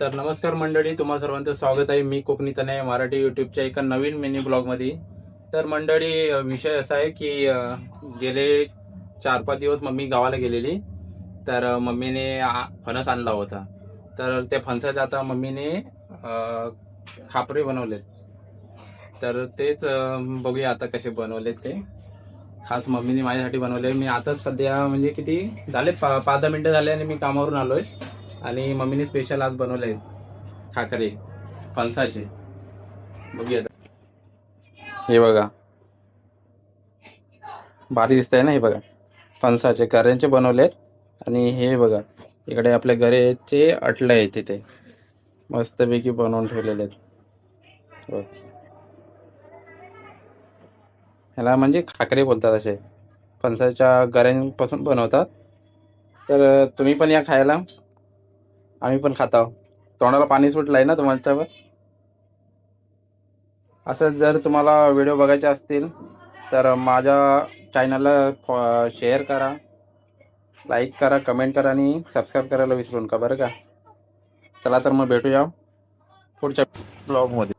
तर नमस्कार मंडळी, तुम्हा सर्वांचं स्वागत आहे. मी कोकणी तनय मराठी युट्यूबच्या एका नवीन मिनी ब्लॉगमध्ये. तर मंडळी, विषय असा आहे की गेले 4-5 दिवस मम्मी गावाला गेलेली. तर मम्मीने फणस आणला होता. तर त्या फणसाचे आता मम्मीने खापरे बनवलेत. तर तेच बघूया आता कसे बनवलेत ते. खास मम्मीने माझ्यासाठी बनवले. मी आता सध्या म्हणजे किती झाले 5-10 मिनिटं झाले आणि मी कामावरून आलोय. आणि मम्मीने स्पेशल आज बनवले खाकरे फणसाचे. बघूया हे बघा, भारी दिसतंय ना. हे बघा, फणसाचे करंचे बनवलेत. आणि हे बघा, इकडे आपल्या घरेचे अटले आहेत तिथे मस्तपैकी बनवून ठेवलेले आहेत बघ. ह्याला म्हणजे खाकरे बोलतात. असे फणसाच्या गऱ्यांपासून बनवतात. तर तुम्ही पण या खायला. आम्ही पण खात आहोत. तोंडाला पाणी सुटलंय ना तुमच्यावर. असं जर तुम्हाला व्हिडिओ बघायचे असतील तर माझ्या चॅनलला शेअर करा, लाईक करा, कमेंट करा आणि सबस्क्राईब करायला विसरू नका बरं का. चला तर मग भेटूया पुढच्या ब्लॉगमध्ये.